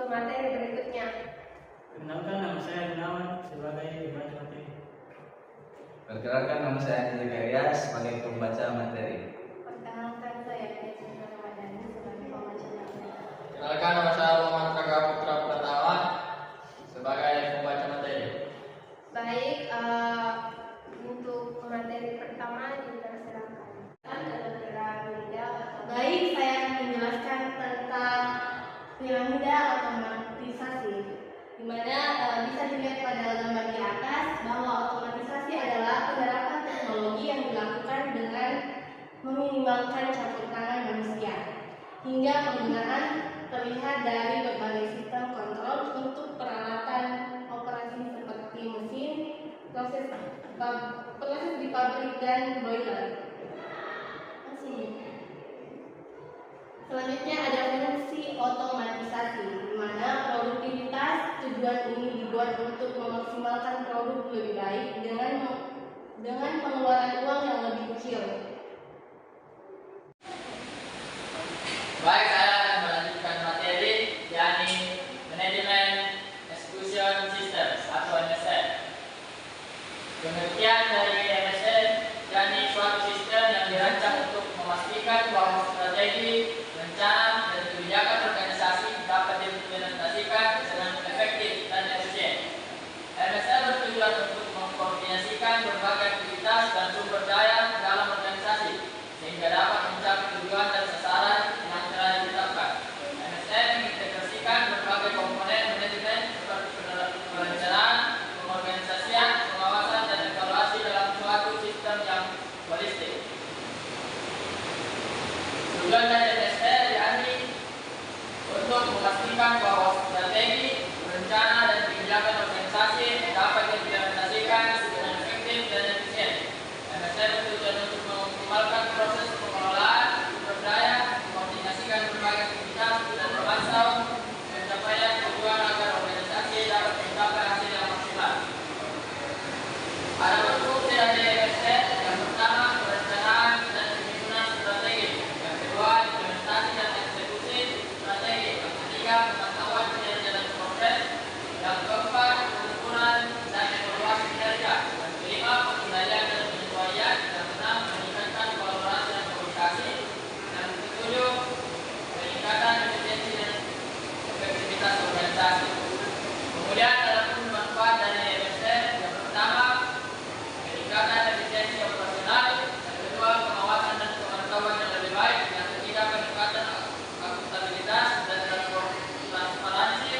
ke materi berikutnya. Perkenalkan, nama saya Gunawan sebagai pembaca materi. Perkenalkan, nama saya Andi Karya sebagai pembaca materi. Perkenalkan, saya Chandra Ramadhani sebagai pembaca materi. Perkenalkan, nama saya Muhammad Praga Putra Pratama sebagai pembaca materi. Baik, untuk materi pertama dipersilakan. Baik, saya akan menjelaskan tentang piramida otomatisasi, di mana bisa dilihat pada gambar di atas bahwa otomatisasi adalah penerapan teknologi yang dilakukan dengan meminimalkan campur tangan manusia, hingga penggunaan terlihat dari berbagai sistem kontrol untuk peralatan operasi seperti mesin, proses di pabrik dan boiler. Selanjutnya ada fungsi otomatisasi, di mana produktivitas tujuan ini dibuat untuk memaksimalkan produk lebih baik dengan pengeluaran uang yang lebih kecil. Baik, saya akan melanjutkan materi, yakni Manajemen Execution Systems atau MSS. Pengertian dari MSS yakni suatu sistem yang dirancang untuk memastikan bahwa strategi, rencana, dan kebijakan organisasi dapat diimplementasikan dengan efektif dan efisien. MSS bertujuan untuk mengkoordinasikan berbagai aktivitas dan sumber daya dalam organisasi sehingga dapat mencapai tujuan dan sasaran yang telah ditetapkan. MSS mengintegrasikan berbagai komponen manajemen seperti perencanaan, pengorganisasian, pengawasan, dan evaluasi dalam suatu sistem yang holistik. Tujuan dari MSS yakni untuk memastikan bahwa strategi, rencana, dan kebijakan organisasi dapat diimplementasikan dengan efektif dan efisien. MSS bertujuan untuk mengoptimalkan proses pengelolaan sumber daya, mengkoordinasikan berbagai aktivitas dan memantau pencapaian tujuan agar organisasi dapat mencapai hasil yang maksimal. Ada fungsi dari MSS, yang pertama perencanaan dan penyusunan strategi, yang kedua implementasi dan eksekusi strategi, yang ketiga pemantauan kinerja dan proses, yang keempat pengukuran dan evaluasi kinerja, yang kelima pengendalian dan penyesuaian, yang keenam meningkatkan kolaborasi dan komunikasi, yang ketujuh peningkatan efisiensi dan efektivitas organisasi. Kemudian ada pun manfaat dari MSS, yang pertama peningkatan efisiensi operasional, yang kedua pengawasan dan pemantauan yang lebih baik, yang ketiga peningkatan akuntabilitas dan transparansi,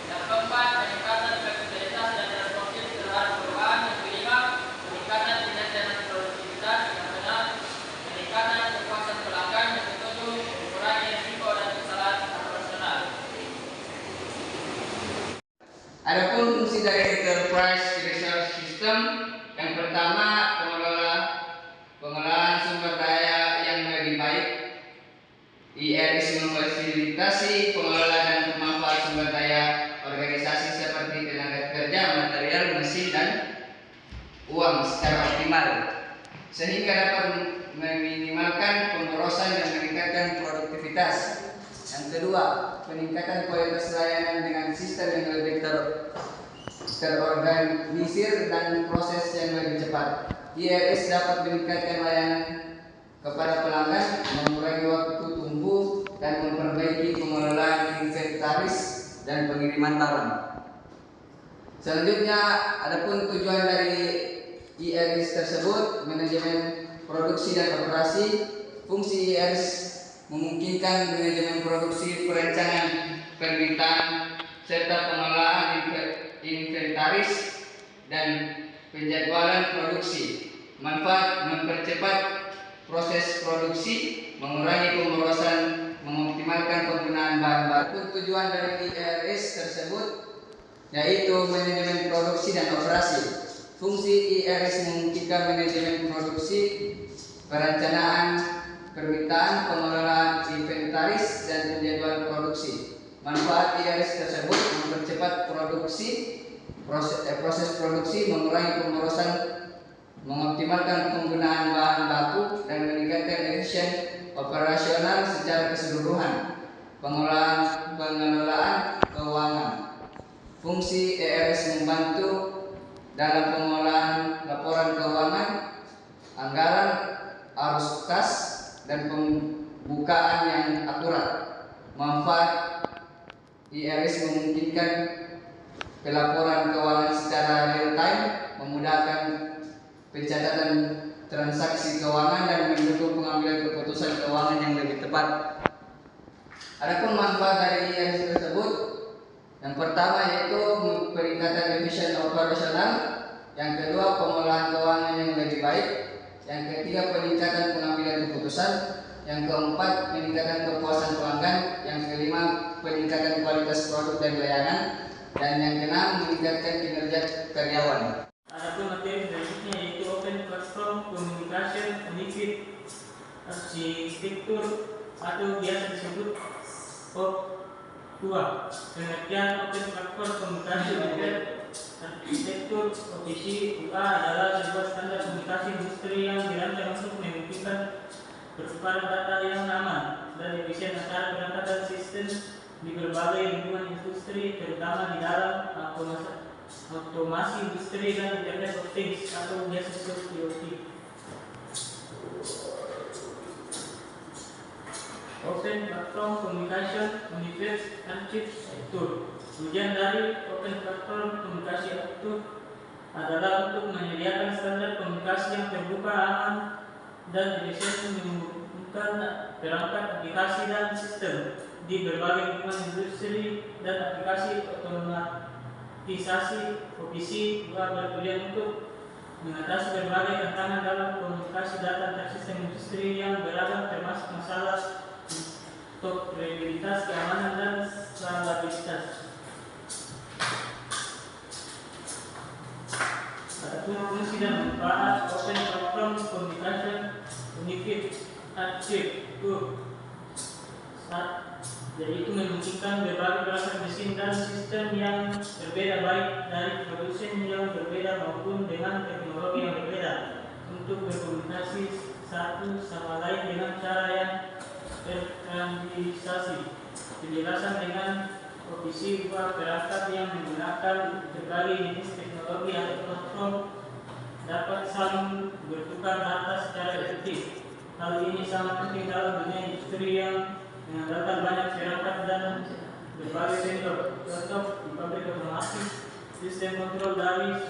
yang keempat peningkatan fleksibilitas dan responsif terhadap perubahan, yang kelima peningkatan kinerja dan produktivitas, yang keenam peningkatan kepuasan pelanggan, yang ketujuh mengurangi risiko dan kesalahan operasional. Adapun fungsi dari Enterprise Resource System, yang pertama pengelolaan sumber daya yang lebih baik. IRS memfasilitasi pengelolaan dan pemanfaat sumber daya organisasi seperti tenaga kerja, material, mesin, dan uang secara optimal, sehingga dapat meminimalkan pemborosan dan meningkatkan produktivitas. Yang kedua, peningkatan kualitas layanan dengan sistem yang lebih terorganisir dan proses yang lebih cepat. IRS dapat meningkatkan layanan kepada pelanggan, mengurangi waktu tunggu, dan memperbaiki pengelolaan inventaris dan pengiriman barang. Selanjutnya, adapun tujuan dari IRS tersebut, manajemen produksi dan operasi. Fungsi IRS memungkinkan manajemen produksi, perencanaan, permintaan, serta pengelolaan inventaris dan penjadwalan produksi. Manfaat mempercepat proses produksi, mengurangi pemborosan, mengoptimalkan penggunaan bahan baku. Tujuan dari IRS tersebut yaitu manajemen produksi dan operasi. Fungsi IRS memungkinkan manajemen produksi, perencanaan, permintaan, pengelolaan inventaris, dan penjadwalan produksi. Manfaat IRS tersebut mempercepat proses produksi, mengurangi pemborosan, mengoptimalkan penggunaan bahan baku, dan meningkatkan efisien operasional secara keseluruhan. pengelolaan keuangan. Fungsi ERS membantu dalam pengelolaan laporan keuangan, anggaran, arus kas, dan pembukaan yang akurat. Manfaat ERS memungkinkan pelaporan keuangan secara real time, memudahkan pencatatan transaksi keuangan, dan mendukung pengambilan keputusan keuangan yang lebih tepat. Adapun manfaat dari ERS tersebut, yang pertama yaitu peningkatan efisien operasional, yang kedua pengolahan keuangan yang lebih baik, yang ketiga peningkatan pengambilan keputusan, yang keempat peningkatan kepuasan pelanggan, yang kelima peningkatan kualitas produk dan layanan, dan yang keenam meningkatkan kinerja karyawan. Adapun materi berikutnya yaitu Open Platform Communication Unified Arsitektur atau biasa disebut OP2. Pengertian Open Platform Communication Unified Arsitektur OPC UA adalah sebuah standar komunikasi industri yang dirancang untuk memungkinkan pertukaran data yang aman dan efisien antara perangkat dan sistem di berbagai lingkungan industri, terutama di dalam otomasi industri dan Internet of Things atau biasa disebut IoT. Open Platform Communication Unified Arsitektur. Tujuan dari Open Platform Komunikasi Arsitektur adalah untuk menyediakan standar komunikasi yang terbuka, aman, dan efisien menghubungkan perangkat, aplikasi, dan sistem di berbagai lingkungan industri dan aplikasi otomatisasi. OPC juga bertujuan untuk mengatasi berbagai tantangan dalam komunikasi data antar sistem industri yang beragam, termasuk masalah interoperabilitas, keamanan, dan stabilitas. Adapun fungsi dan manfaat Open Platform Communication Unified Arsitektur, yaitu memungkinkan berbagai perangkat mesin dan sistem yang berbeda, baik dari produsen yang berbeda maupun dengan teknologi yang berbeda, untuk berkomunikasi satu sama lain dengan cara yang terstandarisasi. Penjelasan dengan OPC berupa perangkat yang menggunakan berbagai jenis teknologi atau platform dapat saling bertukar data secara efektif. Hal ini sangat penting dalam dunia industri yang mengandalkan banyak perangkat dan berbagai vendor. Contoh di pabrik otomotif, sistem kontrol dari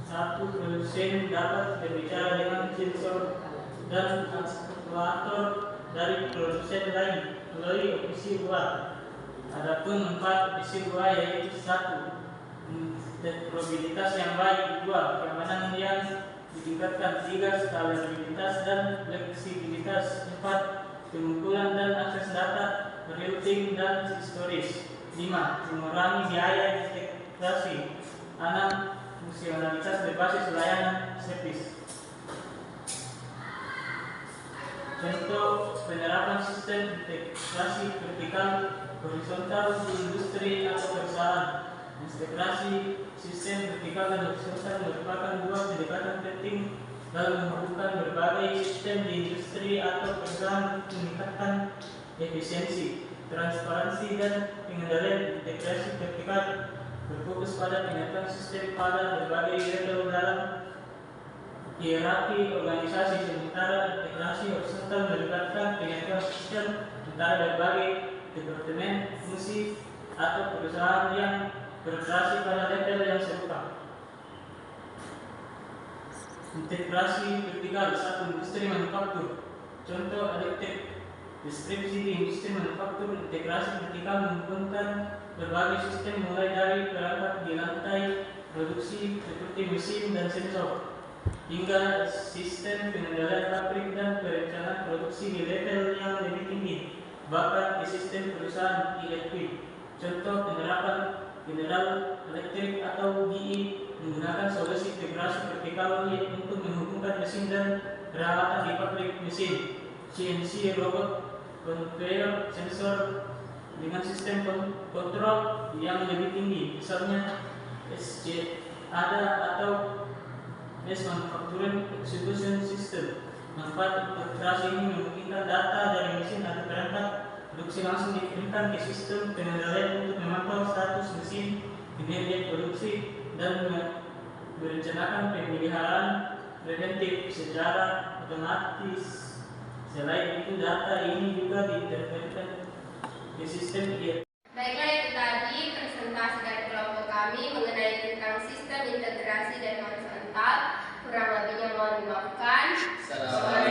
satu produsen dapat berbicara dengan sensor dan aktuator dari produsen lain melalui OPC UA. Adapun manfaat OPC UA yaitu 1. Interoperabilitas yang baik, 2. Keamanan yang ditingkatkan, 3. Skalabilitas dan fleksibilitas, 4. Pengumpulan dan akses data, routing dan storage, 5. Mengurangi biaya integrasi, 6. Fungsionalitas berbasis layanan service. Contoh penerapan sistem integrasi vertikal horizontal di industri atau perusahaan. Integrasi sistem vertikal dan horizontal merupakan dua pendekatan penting dalam menghubungkan berbagai sistem di industri atau perusahaan untuk meningkatkan efisiensi, transparansi, dan pengendalian. Integrasi vertikal berfokus pada penerapan sistem pada berbagai level dalam hierarki organisasi, sementara integrasi horizontal melibatkan penerapan sistem antara berbagai departemen, fungsi, atau perusahaan yang beroperasi pada level yang serupa. Integrasi vertikal. 1. Industri manufaktur. Contoh elektrik. Deskripsi di industri manufaktur. Integrasi vertikal menghubungkan berbagai sistem mulai dari perangkat di lantai produksi seperti mesin dan sensor, hingga sistem pengendalian pabrik dan perencanaan produksi di level yang lebih tinggi, bahkan di sistem perusahaan ERP. Contoh penerapan General Electric atau GE menggunakan solusi integrasi vertikal untuk menghubungkan mesin dan peralatan di pabrik mesin, CNC, robot, conveyor, sensor dengan sistem kontrol yang lebih tinggi, misalnya SCADA atau Mass Manufacturing Execution System. Manfaat integrasi ini memungkinkan data dari mesin atau perangkat produksi langsung dikirimkan ke sistem pengendalian untuk memantau status mesin, kinerja produksi, dan merencanakan pemeliharaan preventif secara otomatis. Selain itu, data ini juga diintegrasikan ke sistem IRS. Baiklah, itu tadi presentasi dari kelompok kami mengenai tentang sistem integrasi dan horizontal. Kurang lebihnya mohon dimaafkan. Salam.